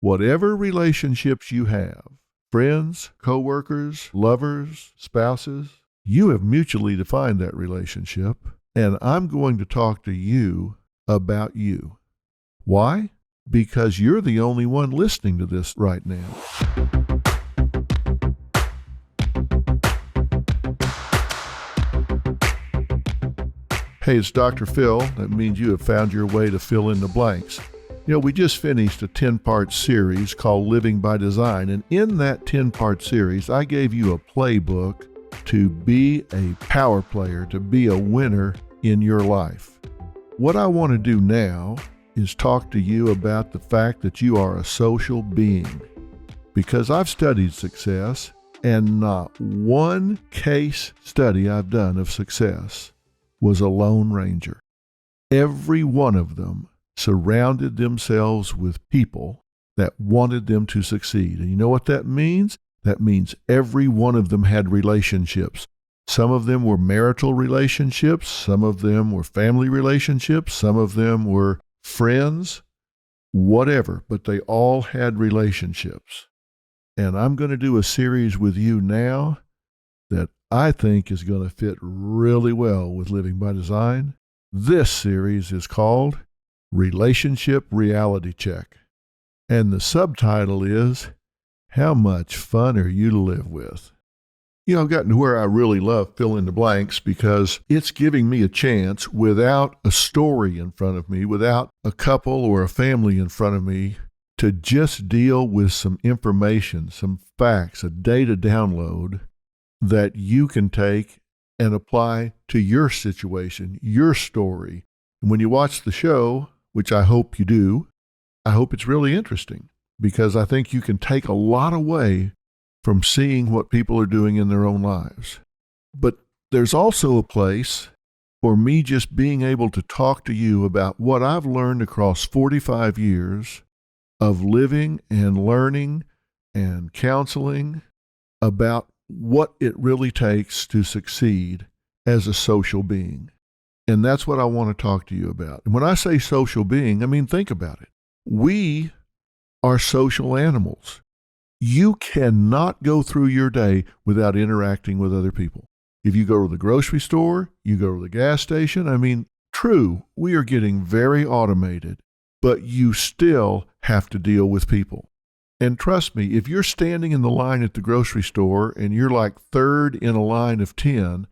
Whatever relationships you have, friends, coworkers, lovers, spouses, you have mutually defined that relationship, and I'm going to talk to you about you. Why? Because you're the only one listening to this right now. Hey, it's DrPhil. That means you have found your way to fill in the blanks. We just finished a 10-part series called Living by Design, and in that 10-part series, I gave you a playbook to be a power player, to be a winner in your life. What I want to do now is talk to you about the fact that you are a social being. Because I've studied success, and not one case study I've done of success was a lone ranger. Every one of them surrounded themselves with people that wanted them to succeed. And you know what that means? That means every one of them had relationships. Some of them were marital relationships. Some of them were family relationships. Some of them were friends, whatever, but they all had relationships. And I'm going to do a series with you now that I think is going to fit really well with Living by Design. This series is called Relationship Reality Check. And the subtitle is, How Much Fun Are You to Live With? I've gotten to where I really love fill in the blanks because it's giving me a chance without a story in front of me, without a couple or a family in front of me, to just deal with some information, some facts, a data download that you can take and apply to your situation, your story. And when you watch the show, which I hope you do, I hope it's really interesting because I think you can take a lot away from seeing what people are doing in their own lives. But there's also a place for me just being able to talk to you about what I've learned across 45 years of living and learning and counseling about what it really takes to succeed as a social being. And that's what I want to talk to you about. And when I say social being, I mean, think about it. We are social animals. You cannot go through your day without interacting with other people. If you go to the grocery store, you go to the gas station, true, we are getting very automated, but you still have to deal with people. And trust me, if you're standing in the line at the grocery store and you're like third in a line of 10,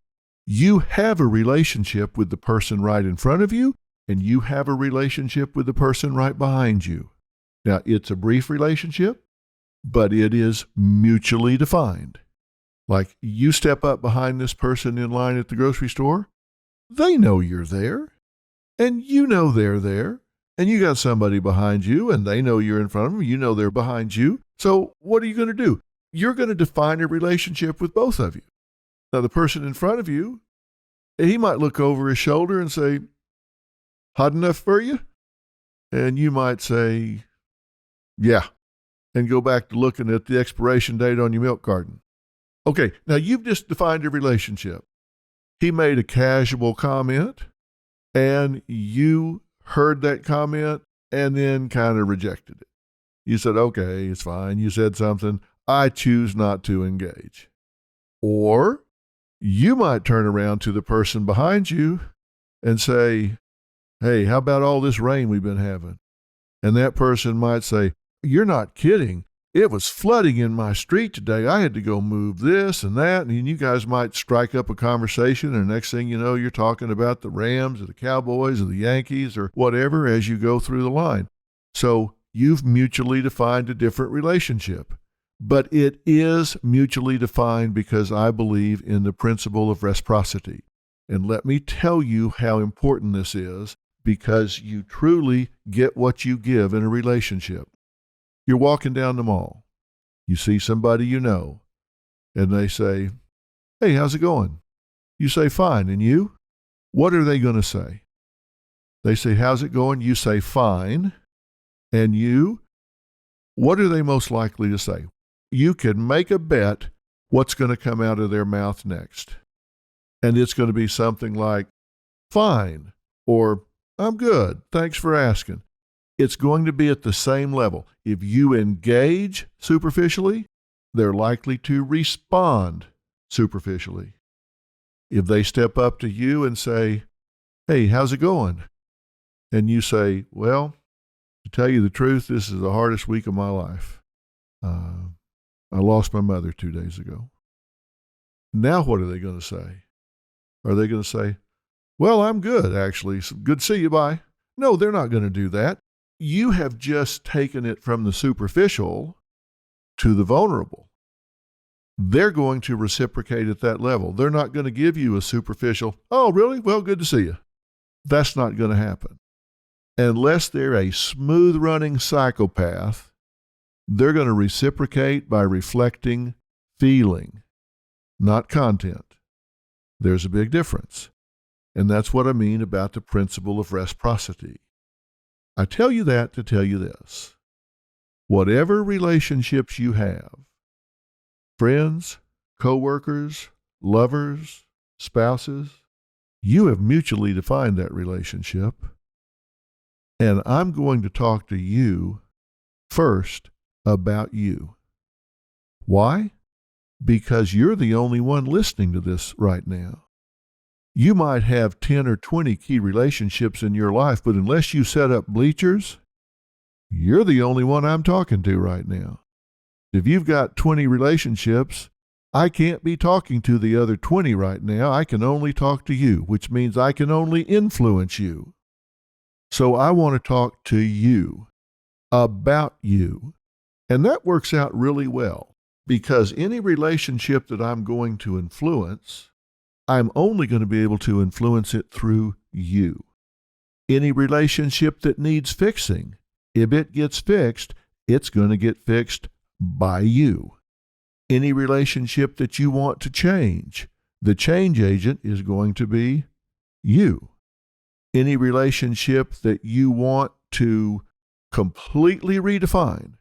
you have a relationship with the person right in front of you, and you have a relationship with the person right behind you. Now, it's a brief relationship, but it is mutually defined. Like you step up behind this person in line at the grocery store, they know you're there, and you know they're there, and you got somebody behind you, and they know you're in front of them, you know they're behind you. So what are you going to do? You're going to define a relationship with both of you. Now, the person in front of you, he might look over his shoulder and say, hot enough for you? And you might say, yeah, and go back to looking at the expiration date on your milk carton. Okay, now you've just defined a relationship. He made a casual comment, and you heard that comment and then kind of rejected it. You said, okay, it's fine. You said something. I choose not to engage. Or you might turn around to the person behind you and say, hey, how about all this rain we've been having? And that person might say, you're not kidding. It was flooding in my street today. I had to go move this and that. And you guys might strike up a conversation. And next thing you know, you're talking about the Rams or the Cowboys or the Yankees or whatever as you go through the line. So you've mutually defined a different relationship. But it is mutually defined because I believe in the principle of reciprocity. And let me tell you how important this is, because you truly get what you give in a relationship. You're walking down the mall. You see somebody you know, and they say, hey, how's it going? You say, fine. And you? What are they going to say? They say, how's it going? You say, fine. And you? What are they most likely to say? You can make a bet what's going to come out of their mouth next. And it's going to be something like, fine, or I'm good, thanks for asking. It's going to be at the same level. If you engage superficially, they're likely to respond superficially. If they step up to you and say, "Hey, how's it going?" and you say, "Well, to tell you the truth, this is the hardest week of my life. I lost my mother 2 days ago." Now what are they going to say? Are they going to say, "Well, I'm good, actually. Good to see you, bye"? No, they're not going to do that. You have just taken it from the superficial to the vulnerable. They're going to reciprocate at that level. They're not going to give you a superficial, "Oh, really? Well, good to see you." That's not going to happen. Unless they're a smooth-running psychopath, they're going to reciprocate by reflecting feeling, not content. There's a big difference. And that's what I mean about the principle of reciprocity. I tell you that to tell you this. Whatever relationships you have, friends, co-workers, lovers, spouses, you have mutually defined that relationship. And I'm going to talk to you first about you. Why? Because you're the only one listening to this right now. You might have 10 or 20 key relationships in your life, but unless you set up bleachers, you're the only one I'm talking to right now. If you've got 20 relationships, I can't be talking to the other 20 right now. I can only talk to you, which means I can only influence you. So I want to talk to you about you. And that works out really well because any relationship that I'm going to influence, I'm only going to be able to influence it through you. Any relationship that needs fixing, if it gets fixed, it's going to get fixed by you. Any relationship that you want to change, the change agent is going to be you. Any relationship that you want to completely redefine,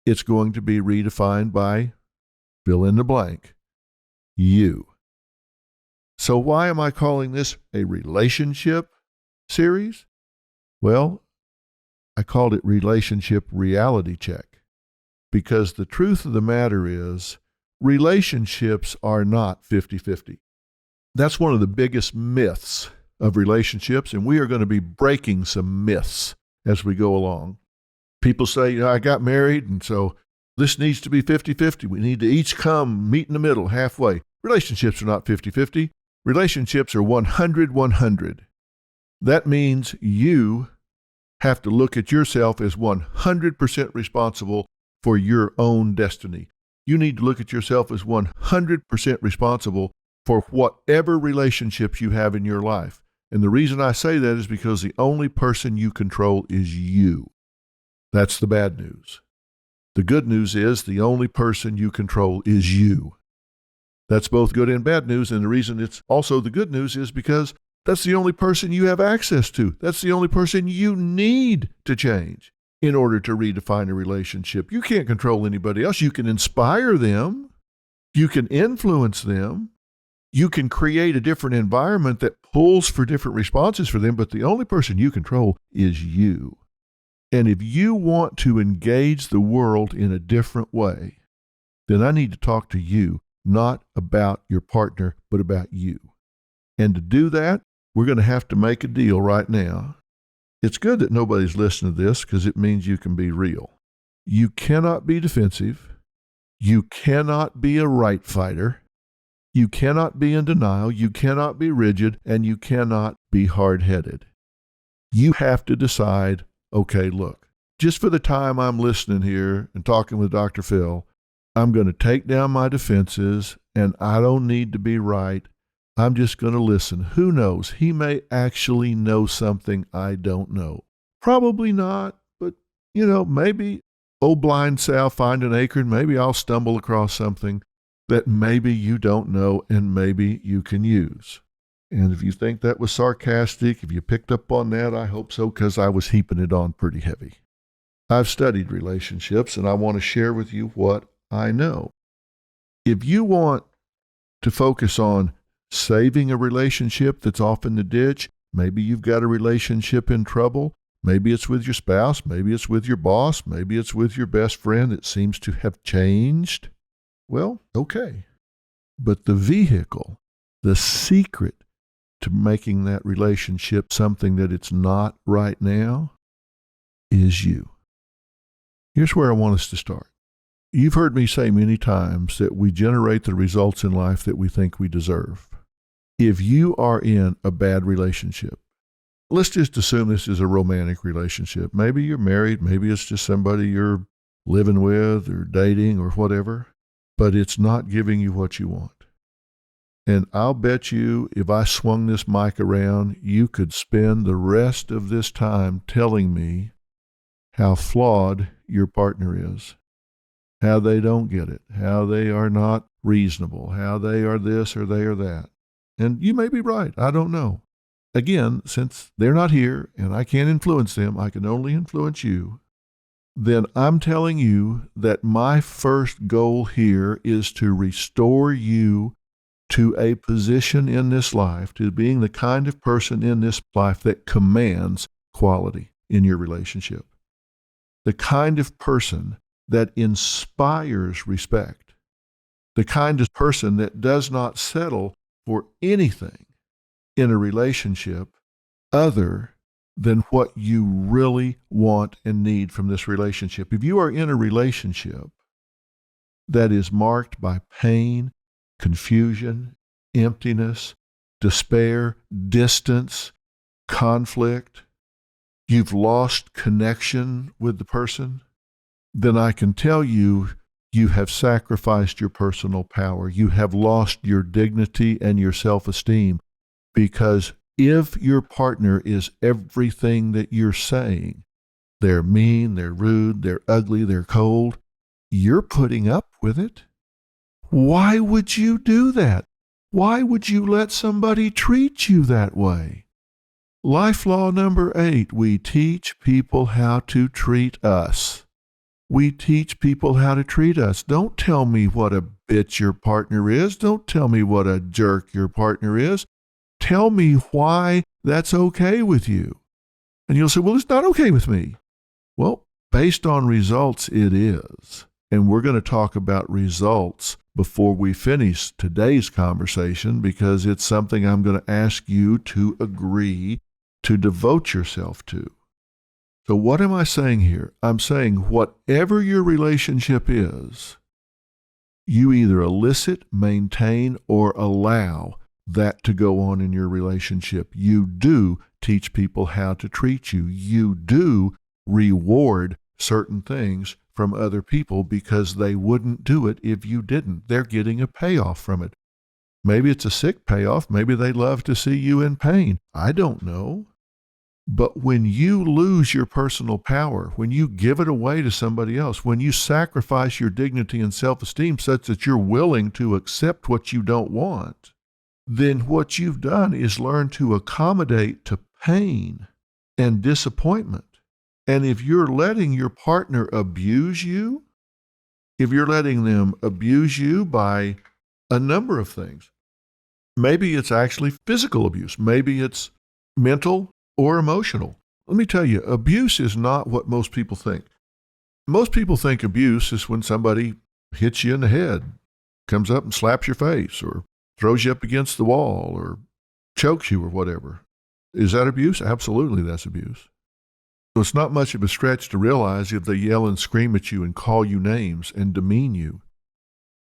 it's going to be redefined by fill in the blank, you. So why am I calling this a relationship series? Well, I called it Relationship Reality Check because the truth of the matter is relationships are not 50-50. That's one of the biggest myths of relationships, and we are going to be breaking some myths as we go along. People say, I got married, and so this needs to be 50-50. We need to each come meet in the middle halfway. Relationships are not 50-50. Relationships are 100-100. That means you have to look at yourself as 100% responsible for your own destiny. You need to look at yourself as 100% responsible for whatever relationships you have in your life. And the reason I say that is because the only person you control is you. That's the bad news. The good news is the only person you control is you. That's both good and bad news, and the reason it's also the good news is because that's the only person you have access to. That's the only person you need to change in order to redefine a relationship. You can't control anybody else. You can inspire them. You can influence them. You can create a different environment that pulls for different responses for them, but the only person you control is you. And if you want to engage the world in a different way, then I need to talk to you, not about your partner, but about you. And to do that, we're going to have to make a deal right now. It's good that nobody's listening to this because it means you can be real. You cannot be defensive. You cannot be a right fighter. You cannot be in denial. You cannot be rigid, and you cannot be hard-headed. You have to decide, okay, look, just for the time I'm listening here and talking with DrPhil, I'm going to take down my defenses, and I don't need to be right. I'm just going to listen. Who knows? He may actually know something I don't know. Probably not, but, maybe, oh, blind sow, find an acorn. Maybe I'll stumble across something that maybe you don't know and maybe you can use. And if you think that was sarcastic, if you picked up on that, I hope so, because I was heaping it on pretty heavy. I've studied relationships, and I want to share with you what I know. If you want to focus on saving a relationship that's off in the ditch, maybe you've got a relationship in trouble, Maybe it's with your spouse, maybe it's with your boss, maybe it's with your best friend that seems to have changed. Well, okay. But the vehicle, the secret to making that relationship something that it's not right now is you. Here's where I want us to start. You've heard me say many times that we generate the results in life that we think we deserve. If you are in a bad relationship, let's just assume this is a romantic relationship. Maybe you're married, maybe it's just somebody you're living with or dating or whatever, but it's not giving you what you want. And I'll bet you if I swung this mic around, you could spend the rest of this time telling me how flawed your partner is, how they don't get it, how they are not reasonable, how they are this or they are that. And you may be right. I don't know. Again, since they're not here and I can't influence them, I can only influence you. Then I'm telling you that my first goal here is to restore you to a position in this life, to being the kind of person in this life that commands quality in your relationship. The kind of person that inspires respect. The kind of person that does not settle for anything in a relationship other than what you really want and need from this relationship. If you are in a relationship that is marked by pain, confusion, emptiness, despair, distance, conflict, you've lost connection with the person, then I can tell you, you have sacrificed your personal power. You have lost your dignity and your self-esteem, because if your partner is everything that you're saying, they're mean, they're rude, they're ugly, they're cold, you're putting up with it. Why would you do that? Why would you let somebody treat you that way? Life law number 8, we teach people how to treat us. We teach people how to treat us. Don't tell me what a bitch your partner is. Don't tell me what a jerk your partner is. Tell me why that's okay with you. And you'll say, well, it's not okay with me. Well, based on results, it is. And we're going to talk about results before we finish today's conversation, because it's something I'm going to ask you to agree to devote yourself to. So what am I saying here? I'm saying whatever your relationship is, you either elicit, maintain, or allow that to go on in your relationship. You do teach people how to treat you. You do reward certain things from other people because they wouldn't do it if you didn't. They're getting a payoff from it. Maybe it's a sick payoff. Maybe they love to see you in pain. I don't know. But when you lose your personal power, when you give it away to somebody else, when you sacrifice your dignity and self-esteem such that you're willing to accept what you don't want, then what you've done is learn to accommodate to pain and disappointment. And if you're letting your partner abuse you, if you're letting them abuse you by a number of things, maybe it's actually physical abuse, maybe it's mental or emotional. Let me tell you, abuse is not what most people think. Most people think abuse is when somebody hits you in the head, comes up and slaps your face, or throws you up against the wall, or chokes you, or whatever. Is that abuse? Absolutely, that's abuse. So it's not much of a stretch to realize if they yell and scream at you and call you names and demean you,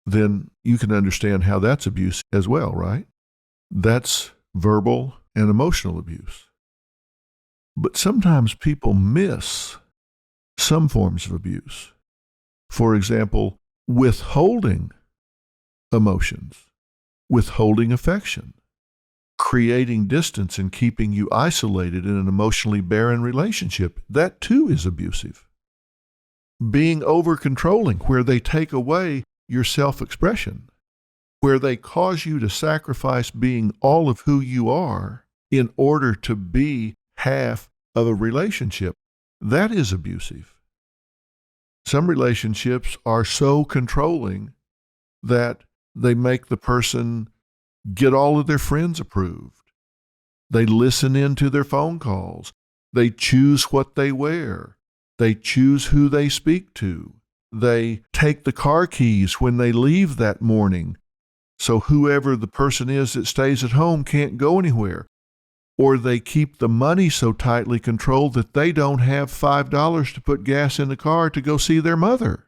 then you can understand how that's abuse as well, right? That's verbal and emotional abuse. But sometimes people miss some forms of abuse. For example, withholding emotions, withholding affection, creating distance and keeping you isolated in an emotionally barren relationship. That too is abusive. Being over-controlling, where they take away your self-expression, where they cause you to sacrifice being all of who you are in order to be half of a relationship. That is abusive. Some relationships are so controlling that they make the person get all of their friends approved. They listen in to their phone calls. They choose what they wear. They choose who they speak to. They take the car keys when they leave that morning, so whoever the person is that stays at home can't go anywhere. Or they keep the money so tightly controlled that they don't have $5 to put gas in the car to go see their mother.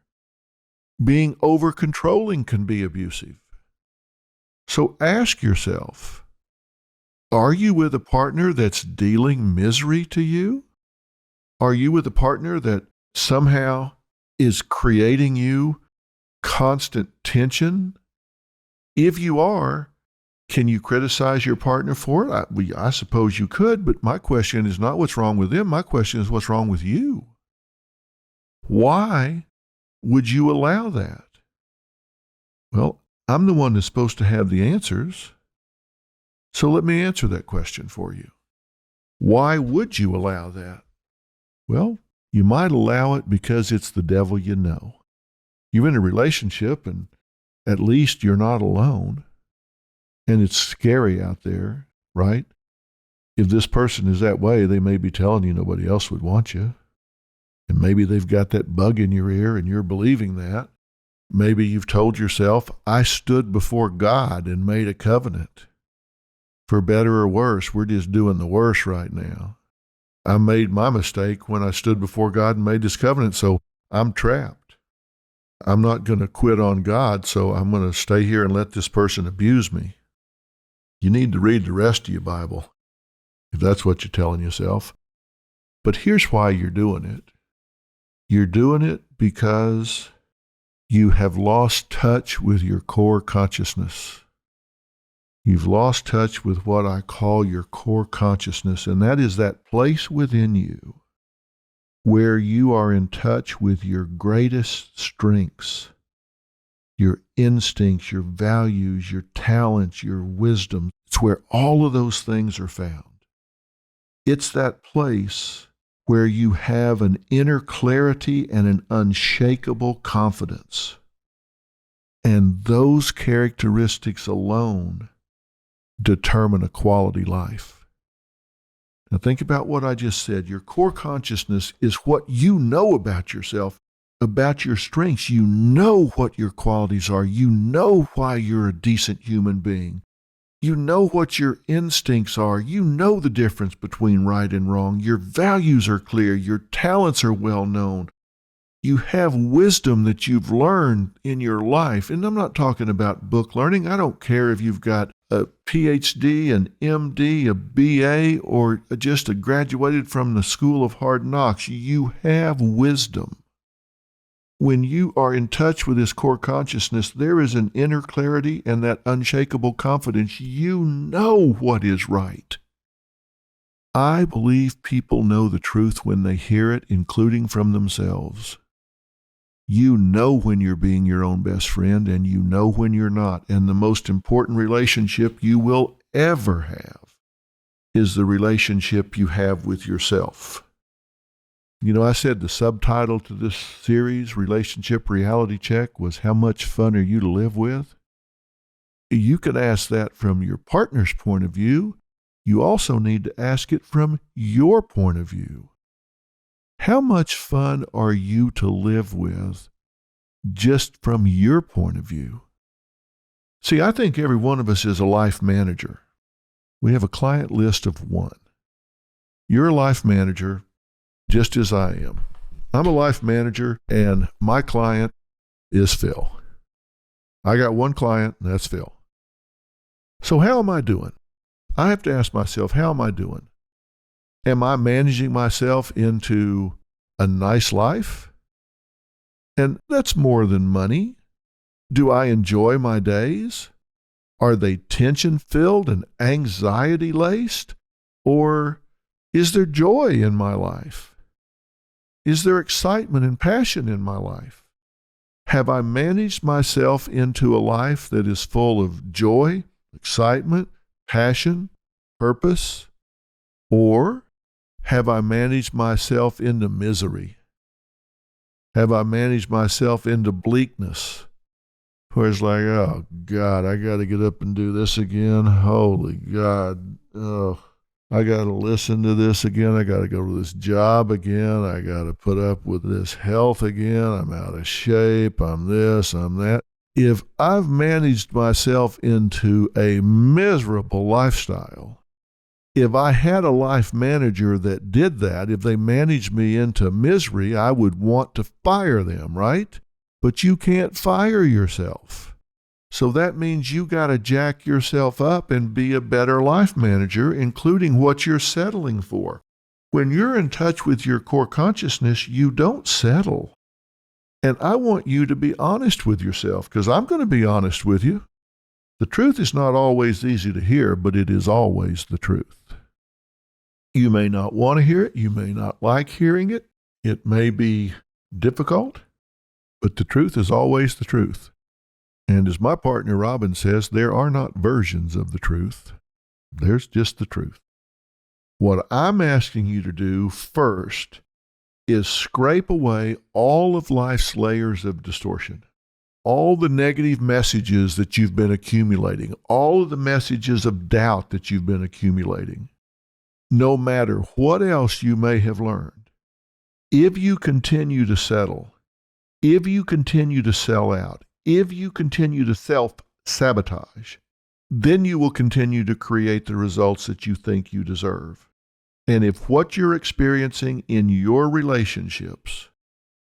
Being over-controlling can be abusive. So ask yourself, are you with a partner that's dealing misery to you? Are you with a partner that somehow is creating you constant tension? If you are, can you criticize your partner for it? I suppose you could, but my question is not what's wrong with them. My question is what's wrong with you? Why would you allow that? Well, I'm the one that's supposed to have the answers. So let me answer that question for you. Why would you allow that? Well, you might allow it because it's the devil you know. You're in a relationship and at least you're not alone. And it's scary out there, right? If this person is that way, they may be telling you nobody else would want you. And maybe they've got that bug in your ear and you're believing that. Maybe you've told yourself, I stood before God and made a covenant. For better or worse, we're just doing the worst right now. I made my mistake when I stood before God and made this covenant, so I'm trapped. I'm not going to quit on God, so I'm going to stay here and let this person abuse me. You need to read the rest of your Bible, if that's what you're telling yourself. But here's why you're doing it. You're doing it because you have lost touch with your core consciousness. You've lost touch with what I call your core consciousness, and that is that place within you where you are in touch with your greatest strengths, your instincts, your values, your talents, your wisdom. It's where all of those things are found. It's that place where you have an inner clarity and an unshakable confidence. And those characteristics alone determine a quality life. Now think about what I just said. Your core consciousness is what you know about yourself, about your strengths. You know what your qualities are. You know why you're a decent human being. You know what your instincts are. You know the difference between right and wrong. Your values are clear. Your talents are well known. You have wisdom that you've learned in your life. And I'm not talking about book learning. I don't care if you've got a PhD, an MD, a BA, or just a graduated from the School of Hard Knocks. You have wisdom. When you are in touch with this core consciousness, there is an inner clarity and that unshakable confidence. You know what is right. I believe people know the truth when they hear it, including from themselves. You know when you're being your own best friend, and you know when you're not. And the most important relationship you will ever have is the relationship you have with yourself. You know, I said the subtitle to this series, Relationship Reality Check, was How Much Fun Are You to Live With? You can ask that from your partner's point of view. You also need to ask it from your point of view. How much fun are you to live with just from your point of view? See, I think every one of us is a life manager. We have a client list of one. You're a life manager just as I am. I'm a life manager and my client is Phil. I got one client and that's Phil. So how am I doing? I have to ask myself, how am I doing? Am I managing myself into a nice life? And that's more than money. Do I enjoy my days? Are they tension-filled and anxiety-laced? Or is there joy in my life? Is there excitement and passion in my life? Have I managed myself into a life that is full of joy, excitement, passion, purpose? Or have I managed myself into misery? Have I managed myself into bleakness? Where it's like, oh God, I got to get up and do this again. Holy God. Oh, I got to listen to this again. I got to go to this job again. I got to put up with this health again. I'm out of shape. I'm this, I'm that. If I've managed myself into a miserable lifestyle, if I had a life manager that did that, if they managed me into misery, I would want to fire them, right? But you can't fire yourself. So that means you got to jack yourself up and be a better life manager, including what you're settling for. When you're in touch with your core consciousness, you don't settle. And I want you to be honest with yourself, because I'm going to be honest with you. The truth is not always easy to hear, but it is always the truth. You may not want to hear it. You may not like hearing it. It may be difficult, but the truth is always the truth. And as my partner Robin says, there are not versions of the truth. There's just the truth. What I'm asking you to do first is scrape away all of life's layers of distortion, all the negative messages that you've been accumulating, all of the messages of doubt that you've been accumulating. No matter what else you may have learned, if you continue to settle, if you continue to sell out, if you continue to self-sabotage, then you will continue to create the results that you think you deserve. And if what you're experiencing in your relationships,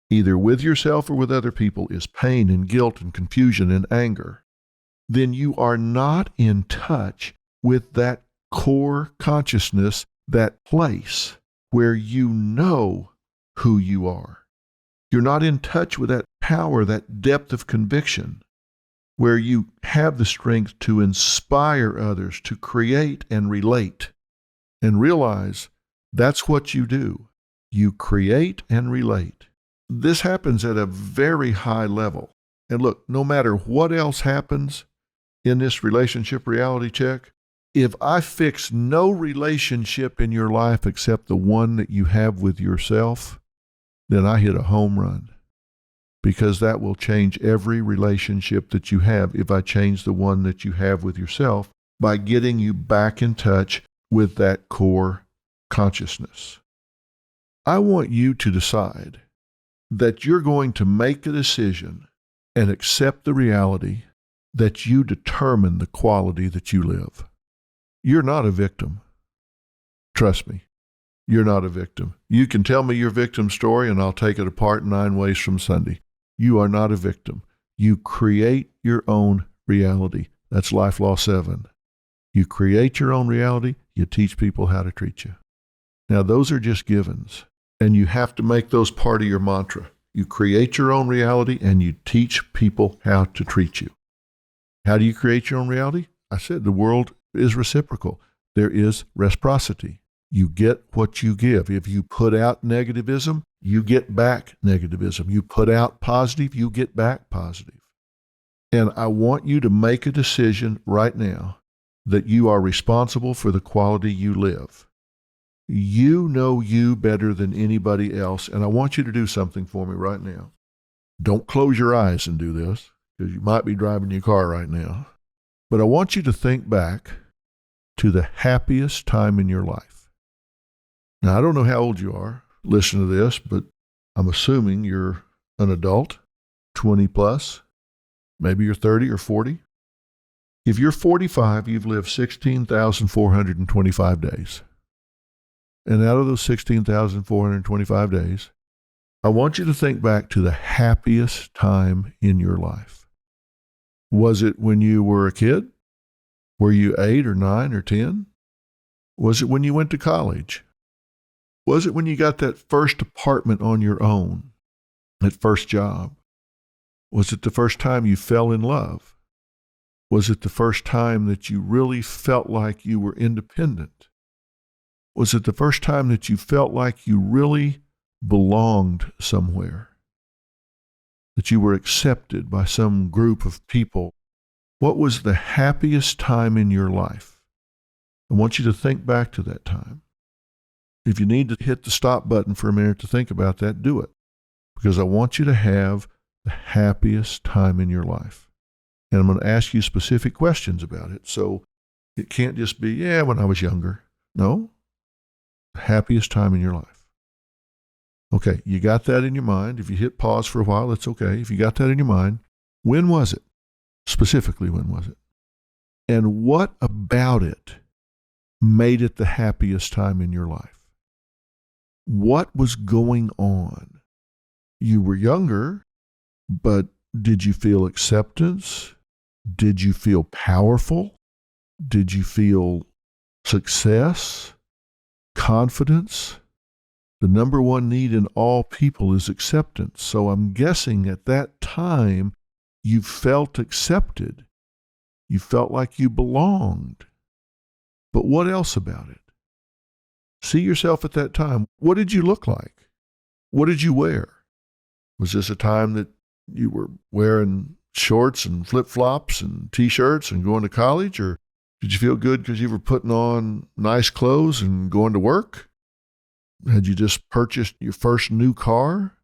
either with yourself or with other people, is pain and guilt and confusion and anger, then you are not in touch with that core consciousness, that place where you know who you are. You're not in touch with that power, that depth of conviction, where you have the strength to inspire others, to create and relate. And realize that's what you do. You create and relate. This happens at a very high level. And look, no matter what else happens in this relationship reality check, if I fix no relationship in your life except the one that you have with yourself, then I hit a home run. Because that will change every relationship that you have if I change the one that you have with yourself by getting you back in touch with that core consciousness. I want you to decide that you're going to make a decision and accept the reality that you determine the quality that you live. You're not a victim. Trust me. You're not a victim. You can tell me your victim story and I'll take it apart 9 ways from Sunday. You are not a victim. You create your own reality. That's life law 7. You create your own reality. You teach people how to treat you. Now, those are just givens, and you have to make those part of your mantra. You create your own reality and you teach people how to treat you. How do you create your own reality? I said the world is reciprocal. There is reciprocity. You get what you give. If you put out negativism, you get back negativism. You put out positive, you get back positive. And I want you to make a decision right now that you are responsible for the quality you live. You know you better than anybody else, and I want you to do something for me right now. Don't close your eyes and do this, because you might be driving your car right now. But I want you to think back to the happiest time in your life. Now, I don't know how old you are. Listen to this, but I'm assuming you're an adult, 20 plus. Maybe you're 30 or 40. If you're 45, you've lived 16,425 days. And out of those 16,425 days, I want you to think back to the happiest time in your life. Was it when you were a kid? Were you 8 or 9 or 10? Was it when you went to college? Was it when you got that first apartment on your own, that first job? Was it the first time you fell in love? Was it the first time that you really felt like you were independent? Was it the first time that you felt like you really belonged somewhere? That you were accepted by some group of people? What was the happiest time in your life? I want you to think back to that time. If you need to hit the stop button for a minute to think about that, do it. Because I want you to have the happiest time in your life. And I'm going to ask you specific questions about it. So it can't just be, when I was younger. No, Happiest time in your life. Okay, you got that in your mind. If you hit pause for a while, it's okay. If you got that in your mind, when was it? Specifically, when was it? And what about it made it the happiest time in your life? What was going on? You were younger, but did you feel acceptance? Did you feel powerful? Did you feel success? Confidence? The number one need in all people is acceptance. So I'm guessing at that time you felt accepted. You felt like you belonged. But what else about it? See yourself at that time. What did you look like? What did you wear? Was this a time that you were wearing shorts and flip-flops and T-shirts and going to college? Or did you feel good because you were putting on nice clothes and going to work? Had you just purchased your first new car?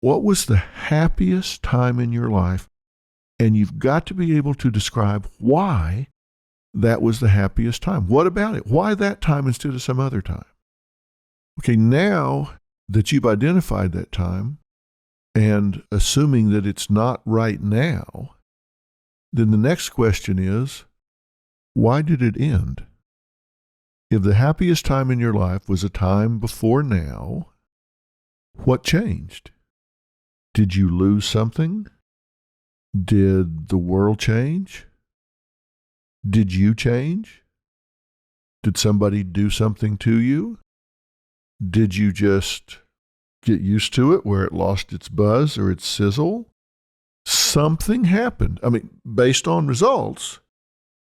What was the happiest time in your life? And you've got to be able to describe why that was the happiest time. What about it? Why that time instead of some other time? Okay, now that you've identified that time, and assuming that it's not right now, then the next question is, why did it end? If the happiest time in your life was a time before now, what changed? Did you lose something? Did the world change? Did you change? Did somebody do something to you? Did you just get used to it where it lost its buzz or its sizzle? Something happened. I mean, based on results,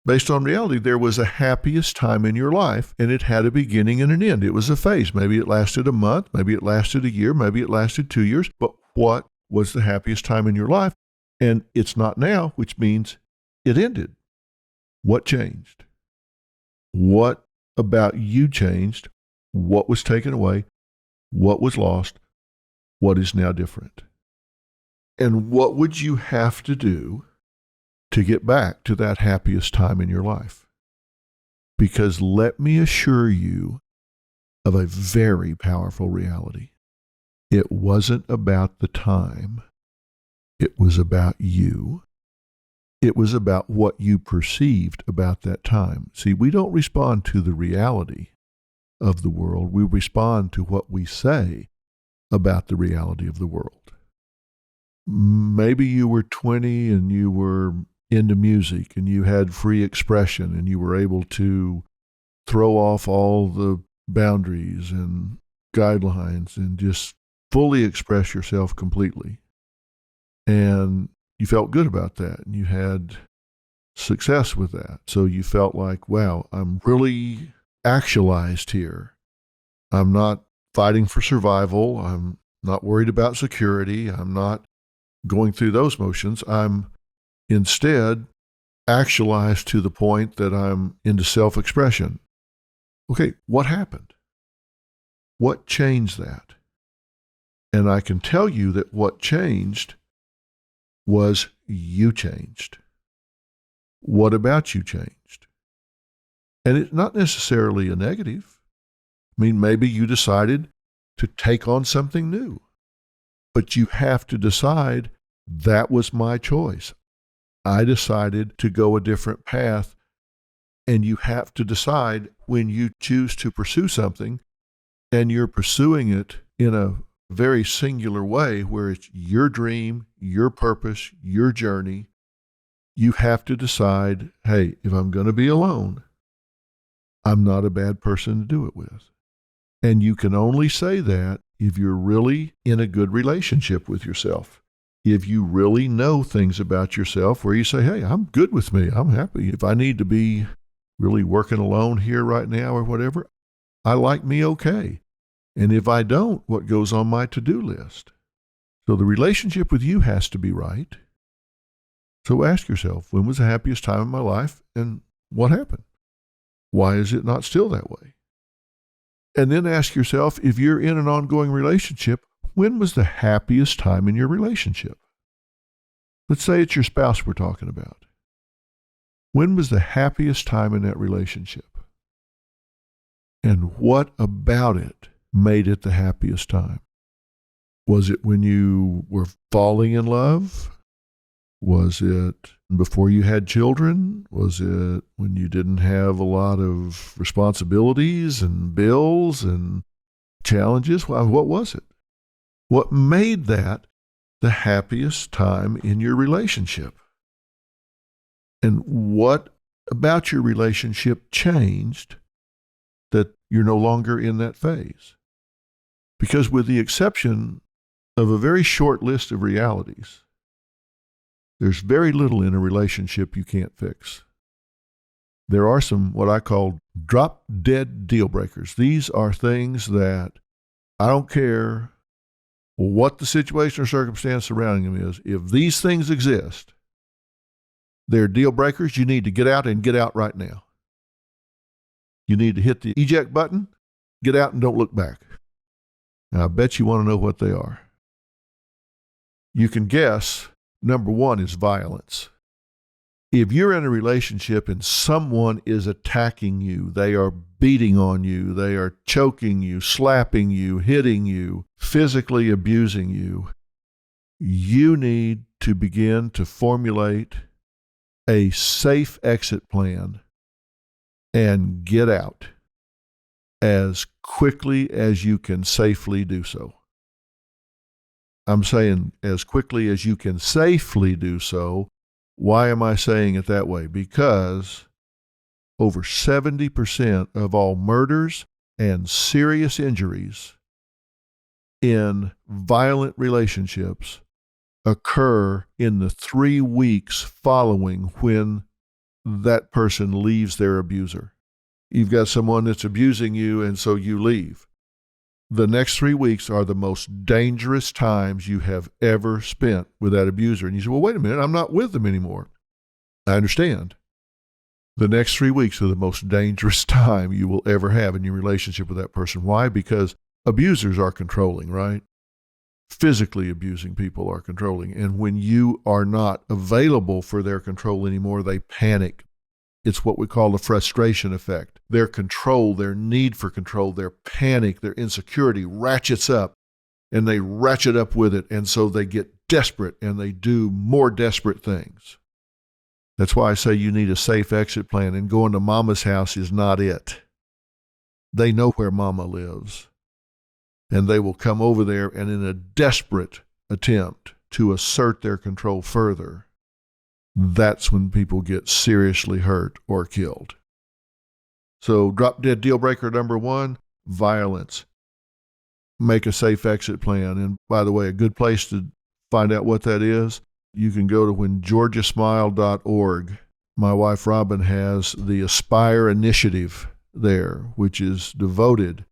based on reality, there was a happiest time in your life, and it had a beginning and an end. It was a phase. Maybe it lasted a month, maybe it lasted a year, maybe it lasted 2 years, but what was the happiest time in your life? And it's not now, which means it ended. What changed? What about you changed? What was taken away? What was lost? What is now different? And what would you have to do to get back to that happiest time in your life? Because let me assure you of a very powerful reality. It wasn't about the time. It was about you. It was about what you perceived about that time. See, we don't respond to the reality of the world. We respond to what we say about the reality of the world. Maybe you were 20 and you were into music and you had free expression and you were able to throw off all the boundaries and guidelines and just fully express yourself completely. And you felt good about that and you had success with that. So you felt like, wow, I'm really actualized here. I'm not fighting for survival. I'm not worried about security. I'm not going through those motions. I'm instead actualized to the point that I'm into self-expression. Okay, what happened? What changed that? And I can tell you that what changed was you changed. What about you changed? And it's not necessarily a negative. I mean, maybe you decided to take on something new, but you have to decide that was my choice. I decided to go a different path, and you have to decide when you choose to pursue something and you're pursuing it in a very singular way where it's your dream, your purpose, your journey. You have to decide, hey, if I'm going to be alone, I'm not a bad person to do it with. And you can only say that if you're really in a good relationship with yourself. If you really know things about yourself where you say, hey, I'm good with me. I'm happy. If I need to be really working alone here right now or whatever, I like me okay. And if I don't, what goes on my to-do list? So the relationship with you has to be right. So ask yourself, when was the happiest time in my life and what happened? Why is it not still that way? And then ask yourself, if you're in an ongoing relationship, when was the happiest time in your relationship? Let's say it's your spouse we're talking about. When was the happiest time in that relationship? And what about it made it the happiest time? Was it when you were falling in love? Was it before you had children? Was it when you didn't have a lot of responsibilities and bills and challenges? Well, what was it? What made that the happiest time in your relationship? And what about your relationship changed that you're no longer in that phase? Because with the exception of a very short list of realities, there's very little in a relationship you can't fix. There are some what I call drop-dead deal breakers. These are things that I don't care what the situation or circumstance surrounding them is. If these things exist, they're deal breakers. You need to get out and get out right now. You need to hit the eject button, get out and don't look back. Now, I bet you want to know what they are. You can guess. Number one is violence. If you're in a relationship and someone is attacking you, they are beating on you, they are choking you, slapping you, hitting you, physically abusing you, you need to begin to formulate a safe exit plan and get out as quickly as you can safely do so. I'm saying as quickly as you can safely do so. Why am I saying it that way? Because over 70% of all murders and serious injuries in violent relationships occur in the 3 weeks following when that person leaves their abuser. You've got someone that's abusing you, and so you leave. The next 3 weeks are the most dangerous times you have ever spent with that abuser. And you say, well, wait a minute, I'm not with them anymore. I understand. The next 3 weeks are the most dangerous time you will ever have in your relationship with that person. Why? Because abusers are controlling, right? Physically abusing people are controlling. And when you are not available for their control anymore, they panic. It's what we call the frustration effect. Their control, their need for control, their panic, their insecurity ratchets up, and they ratchet up with it, and so they get desperate and they do more desperate things. That's why I say you need a safe exit plan, and going to mama's house is not it. They know where mama lives, and they will come over there and in a desperate attempt to assert their control further, that's when people get seriously hurt or killed. So drop-dead deal breaker number one, violence. Make a safe exit plan. And by the way, a good place to find out what that is, you can go to whengeorgiasmile.org. My wife Robin has the Aspire initiative there, which is devoted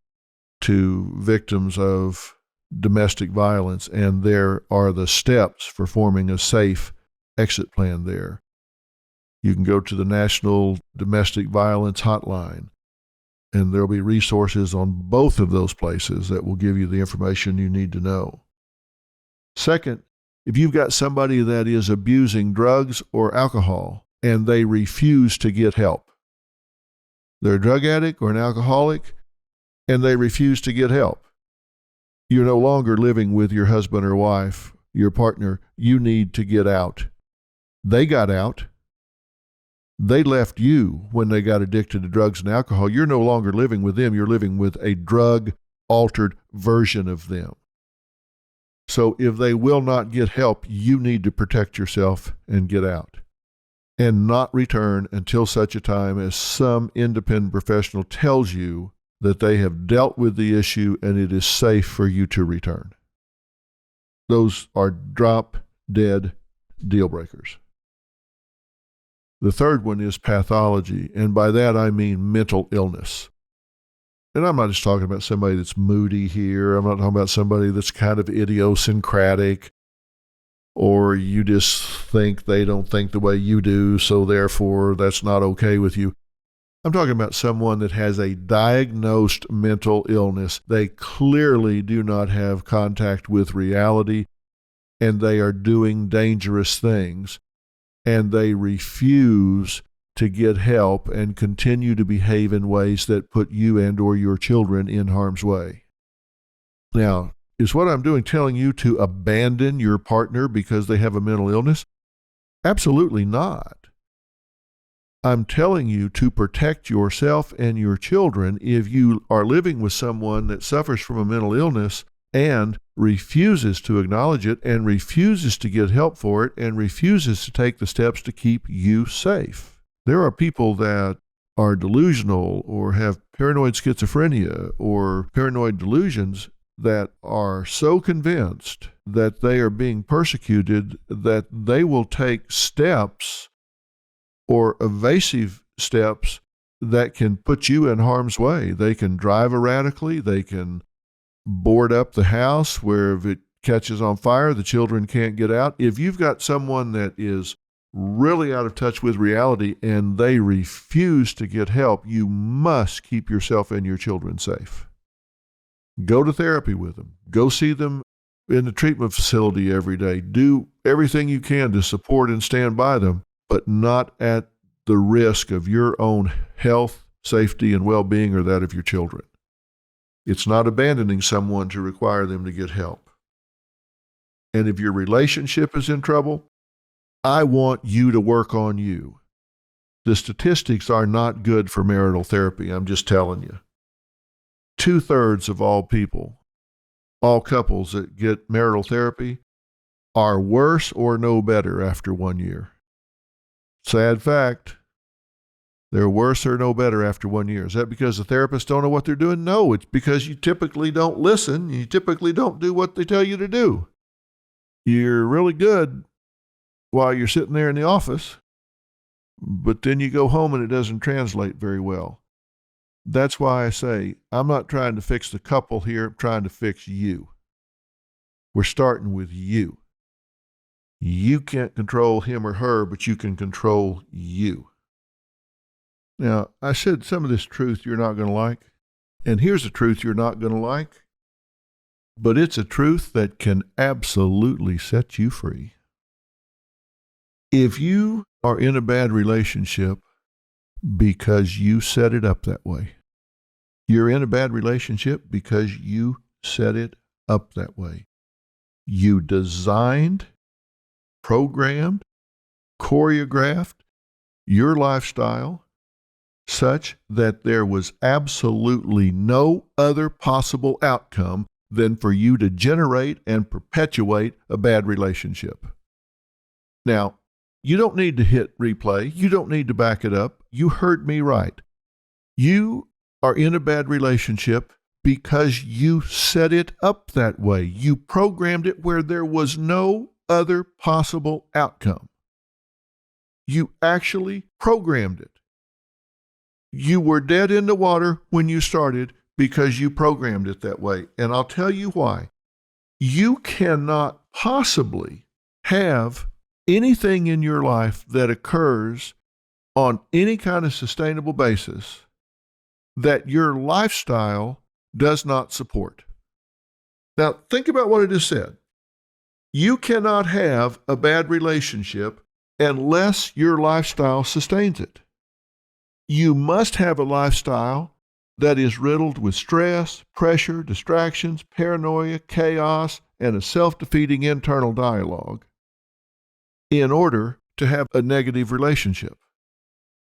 to victims of domestic violence. And there are the steps for forming a safe exit plan there. You can go to the National Domestic Violence Hotline, and there'll be resources on both of those places that will give you the information you need to know. Second, if you've got somebody that is abusing drugs or alcohol and they refuse to get help, they're a drug addict or an alcoholic and they refuse to get help, you're no longer living with your husband or wife, your partner. You need to get out. They got out. They left you when they got addicted to drugs and alcohol. You're no longer living with them. You're living with a drug-altered version of them. So if they will not get help, you need to protect yourself and get out and not return until such a time as some independent professional tells you that they have dealt with the issue and it is safe for you to return. Those are drop-dead deal breakers. The third one is pathology, and by that I mean mental illness. And I'm not just talking about somebody that's moody here. I'm not talking about somebody that's kind of idiosyncratic, or you just think they don't think the way you do, so therefore that's not okay with you. I'm talking about someone that has a diagnosed mental illness. They clearly do not have contact with reality, and they are doing dangerous things. And they refuse to get help and continue to behave in ways that put you and or your children in harm's way. Now, is what I'm doing telling you to abandon your partner because they have a mental illness? Absolutely not. I'm telling you to protect yourself and your children if you are living with someone that suffers from a mental illness and refuses to acknowledge it and refuses to get help for it and refuses to take the steps to keep you safe. There are people that are delusional or have paranoid schizophrenia or paranoid delusions that are so convinced that they are being persecuted that they will take steps or evasive steps that can put you in harm's way. They can drive erratically. They can board up the house where if it catches on fire, the children can't get out. If you've got someone that is really out of touch with reality and they refuse to get help, you must keep yourself and your children safe. Go to therapy with them. Go see them in the treatment facility every day. Do everything you can to support and stand by them, but not at the risk of your own health, safety, and well-being or that of your children. It's not abandoning someone to require them to get help. And if your relationship is in trouble, I want you to work on you. The statistics are not good for marital therapy, I'm just telling you. 2/3 of all people, all couples that get marital therapy, are worse or no better after 1 year. Sad fact. They're worse or no better after 1 year. Is that because the therapists don't know what they're doing? No, it's because you typically don't listen. You typically don't do what they tell you to do. You're really good while you're sitting there in the office, but then you go home and it doesn't translate very well. That's why I say, I'm not trying to fix the couple here. I'm trying to fix you. We're starting with you. You can't control him or her, but you can control you. Now, I said some of this truth you're not going to like, and here's a truth you're not going to like, but it's a truth that can absolutely set you free. If you are in a bad relationship because you set it up that way, you're in a bad relationship because you set it up that way. You designed, programmed, choreographed your lifestyle such that there was absolutely no other possible outcome than for you to generate and perpetuate a bad relationship. Now, you don't need to hit replay. You don't need to back it up. You heard me right. You are in a bad relationship because you set it up that way. You programmed it where there was no other possible outcome. You actually programmed it. You were dead in the water when you started because you programmed it that way. And I'll tell you why. You cannot possibly have anything in your life that occurs on any kind of sustainable basis that your lifestyle does not support. Now, think about what I just said. You cannot have a bad relationship unless your lifestyle sustains it. You must have a lifestyle that is riddled with stress, pressure, distractions, paranoia, chaos, and a self-defeating internal dialogue in order to have a negative relationship.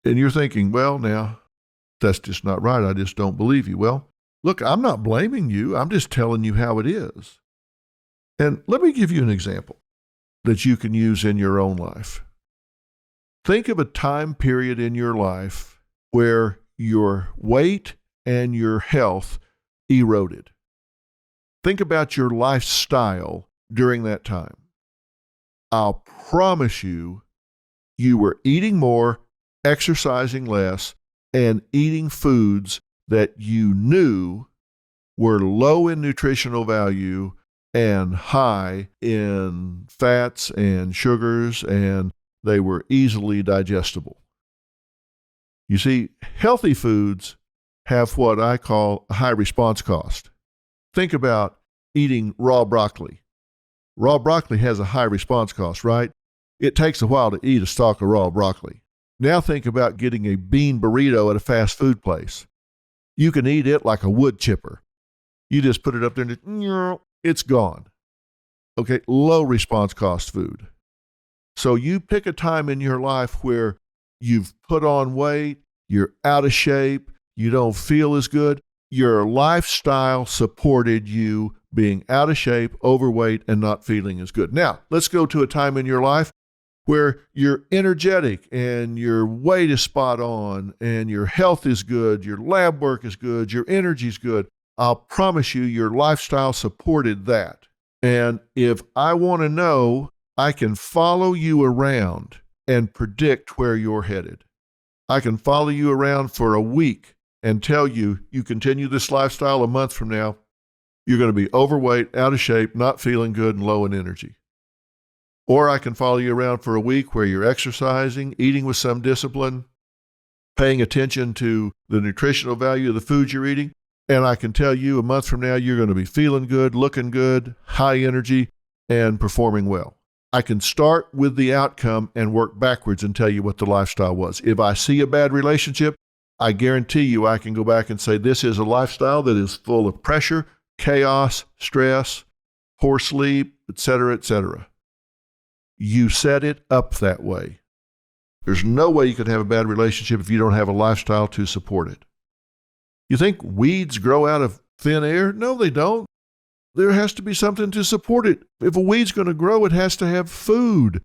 And you're thinking, well, now, that's just not right. I just don't believe you. Well, look, I'm not blaming you. I'm just telling you how it is. And let me give you an example that you can use in your own life. Think of a time period in your life where your weight and your health eroded. Think about your lifestyle during that time. I'll promise you, you were eating more, exercising less, and eating foods that you knew were low in nutritional value and high in fats and sugars, and they were easily digestible. You see, healthy foods have what I call a high response cost. Think about eating raw broccoli. Raw broccoli has a high response cost, right? It takes a while to eat a stalk of raw broccoli. Now think about getting a bean burrito at a fast food place. You can eat it like a wood chipper. You just put it up there and it's gone. Okay, low response cost food. So you pick a time in your life where you've put on weight, you're out of shape, you don't feel as good. Your lifestyle supported you being out of shape, overweight, and not feeling as good. Now, let's go to a time in your life where you're energetic and your weight is spot on and your health is good, your lab work is good, your energy is good. I'll promise you your lifestyle supported that. And if I want to know, I can follow you around and predict where you're headed. I can follow you around for a week and tell you, you continue this lifestyle a month from now, you're going to be overweight, out of shape, not feeling good, and low in energy. Or I can follow you around for a week where you're exercising, eating with some discipline, paying attention to the nutritional value of the food you're eating, and I can tell you a month from now, you're going to be feeling good, looking good, high energy, and performing well. I can start with the outcome and work backwards and tell you what the lifestyle was. If I see a bad relationship, I guarantee you I can go back and say this is a lifestyle that is full of pressure, chaos, stress, poor sleep, etc., etc. You set it up that way. There's no way you could have a bad relationship if you don't have a lifestyle to support it. You think weeds grow out of thin air? No, they don't. There has to be something to support it. If a weed's going to grow, it has to have food.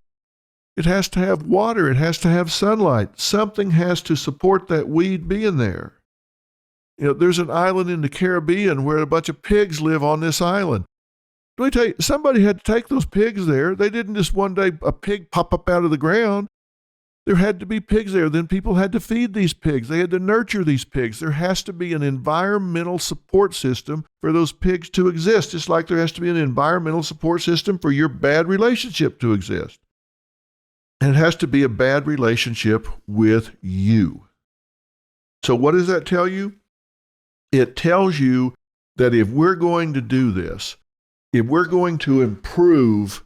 It has to have water. It has to have sunlight. Something has to support that weed being there. There's an island in the Caribbean where a bunch of pigs live on this island. Let me tell you, somebody had to take those pigs there. They didn't just one day a pig pop up out of the ground. There had to be pigs there. Then people had to feed these pigs. They had to nurture these pigs. There has to be an environmental support system for those pigs to exist, just like there has to be an environmental support system for your bad relationship to exist. And it has to be a bad relationship with you. So what does that tell you? It tells you that if we're going to do this, if we're going to improve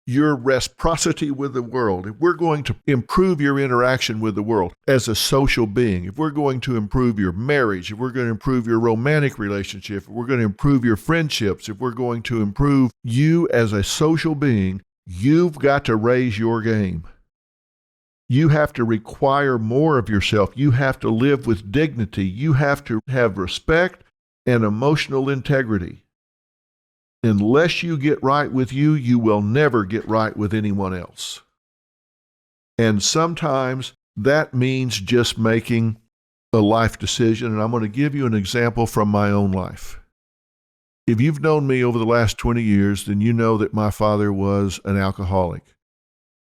your reciprocity with the world, if we're going to improve your interaction with the world as a social being, if we're going to improve your marriage, if we're going to improve your romantic relationship, if we're going to improve your friendships, if we're going to improve you as a social being, you've got to raise your game. You have to require more of yourself. You have to live with dignity. You have to have respect and emotional integrity. Unless you get right with you, you will never get right with anyone else. And sometimes that means just making a life decision. And I'm going to give you an example from my own life. If you've known me over the last 20 years, then you know that my father was an alcoholic,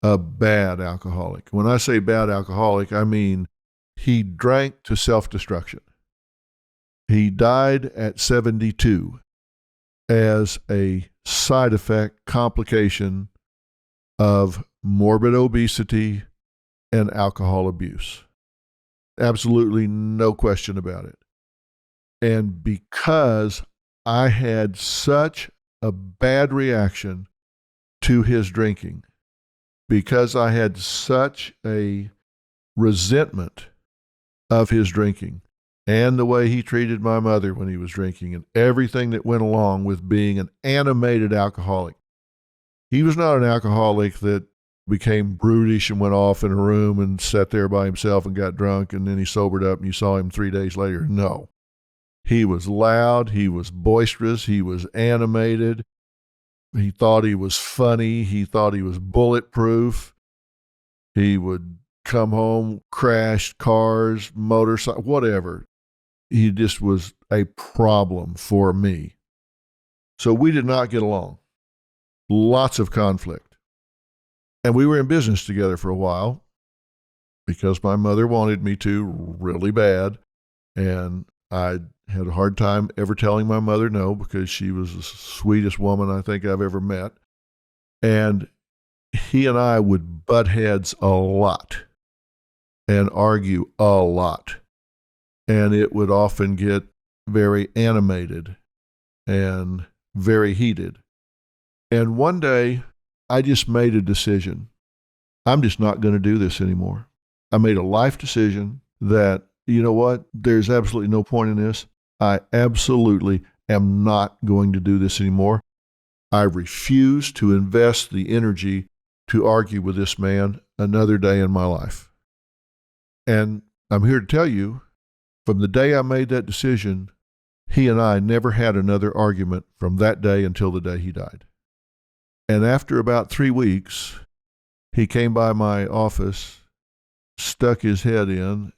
a bad alcoholic. When I say bad alcoholic, I mean he drank to self-destruction. He died at 72. As a side effect, complication of morbid obesity and alcohol abuse. Absolutely no question about it. And because I had such a bad reaction to his drinking, because I had such a resentment of his drinking, and the way he treated my mother when he was drinking and everything that went along with being an animated alcoholic. He was not an alcoholic that became brutish and went off in a room and sat there by himself and got drunk and then he sobered up and you saw him 3 days later. No. He was loud. He was boisterous. He was animated. He thought he was funny. He thought he was bulletproof. He would come home, crash cars, motorcycles, whatever. He just was a problem for me. So we did not get along. Lots of conflict. And we were in business together for a while because my mother wanted me to really bad. And I had a hard time ever telling my mother no because she was the sweetest woman I think I've ever met. And he and I would butt heads a lot and argue a lot. And it would often get very animated and very heated. And one day, I just made a decision. I'm just not going to do this anymore. I made a life decision that, you know what, there's absolutely no point in this. I absolutely am not going to do this anymore. I refuse to invest the energy to argue with this man another day in my life. And I'm here to tell you, from the day I made that decision, he and I never had another argument from that day until the day he died. And after about 3 weeks, he came by my office, stuck his head in,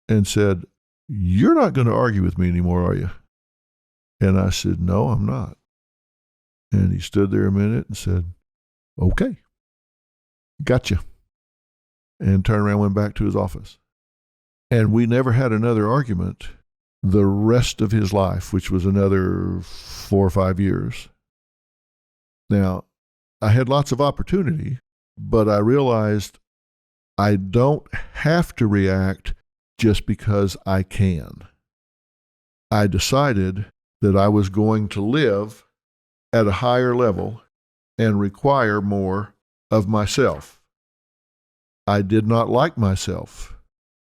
and said, "You're not going to argue with me anymore, are you?" And I said, "No, I'm not." And he stood there a minute and said, "Okay, gotcha." And turned around and went back to his office. And we never had another argument the rest of his life, which was another 4 or 5 years. Now, I had lots of opportunity, but I realized I don't have to react just because I can. I decided that I was going to live at a higher level and require more of myself. I did not like myself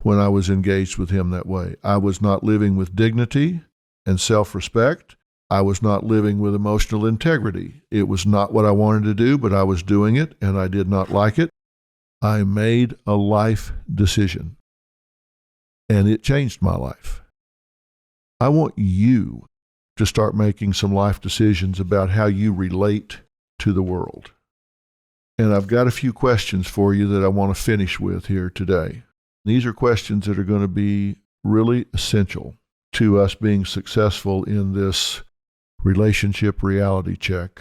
when I was engaged with him that way. I was not living with dignity and self-respect. I was not living with emotional integrity. It was not what I wanted to do, but I was doing it, and I did not like it. I made a life decision, and it changed my life. I want you to start making some life decisions about how you relate to the world. And I've got a few questions for you that I want to finish with here today. These are questions that are going to be really essential to us being successful in this relationship reality check.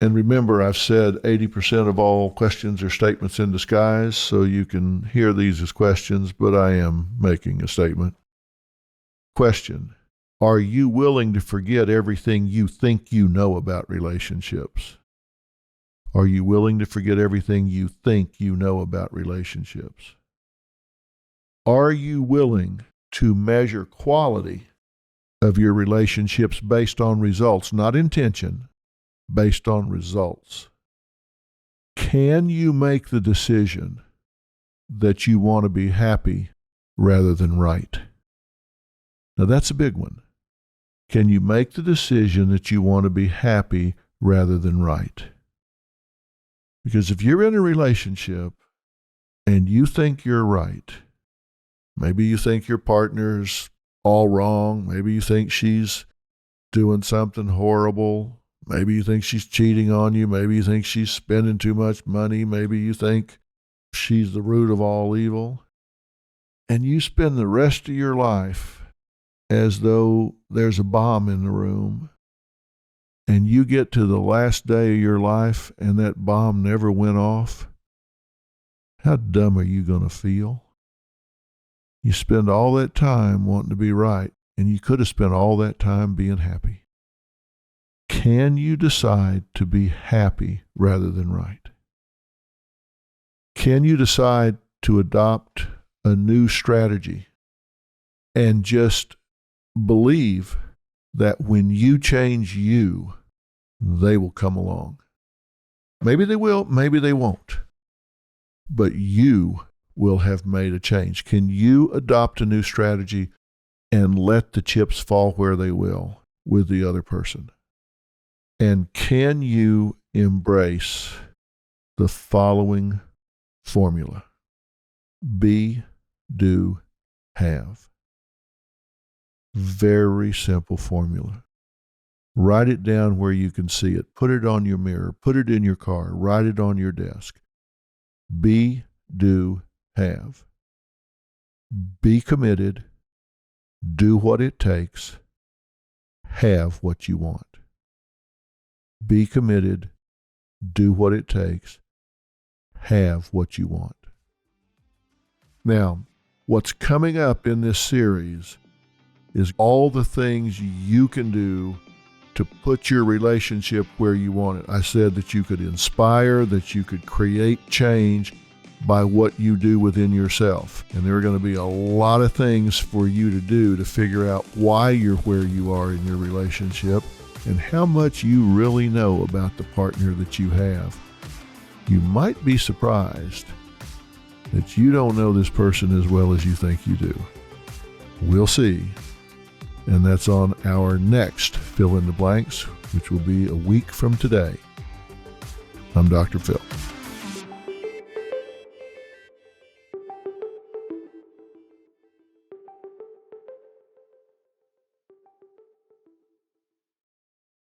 And remember, I've said 80% of all questions are statements in disguise, so you can hear these as questions, but I am making a statement. Question: are you willing to forget everything you think you know about relationships? Are you willing to forget everything you think you know about relationships? Are you willing to measure quality of your relationships based on results, not intention, based on results? Can you make the decision that you want to be happy rather than right? Now that's a big one. Can you make the decision that you want to be happy rather than right? Because if you're in a relationship and you think you're right, maybe you think your partner's all wrong, maybe you think she's doing something horrible, maybe you think she's cheating on you, maybe you think she's spending too much money, maybe you think she's the root of all evil, and you spend the rest of your life as though there's a bomb in the room, and you get to the last day of your life and that bomb never went off, how dumb are you going to feel? You spend all that time wanting to be right, and you could have spent all that time being happy. Can you decide to be happy rather than right? Can you decide to adopt a new strategy and just believe that when you change you, they will come along? Maybe they will, maybe they won't. But you will have made a change. Can you adopt a new strategy and let the chips fall where they will with the other person? And can you embrace the following formula? Be, do, have. Very simple formula. Write it down where you can see it. Put it on your mirror. Put it in your car. Write it on your desk. Be, do, have. Be committed. Do what it takes. Have what you want. Be committed. Do what it takes. Have what you want. Now, what's coming up in this series is all the things you can do to put your relationship where you want it. I said that you could inspire, that you could create change by what you do within yourself. And there are going to be a lot of things for you to do to figure out why you're where you are in your relationship and how much you really know about the partner that you have. You might be surprised that you don't know this person as well as you think you do. We'll see. And that's on our next Fill in the Blanks, which will be a week from today. I'm Dr. Phil.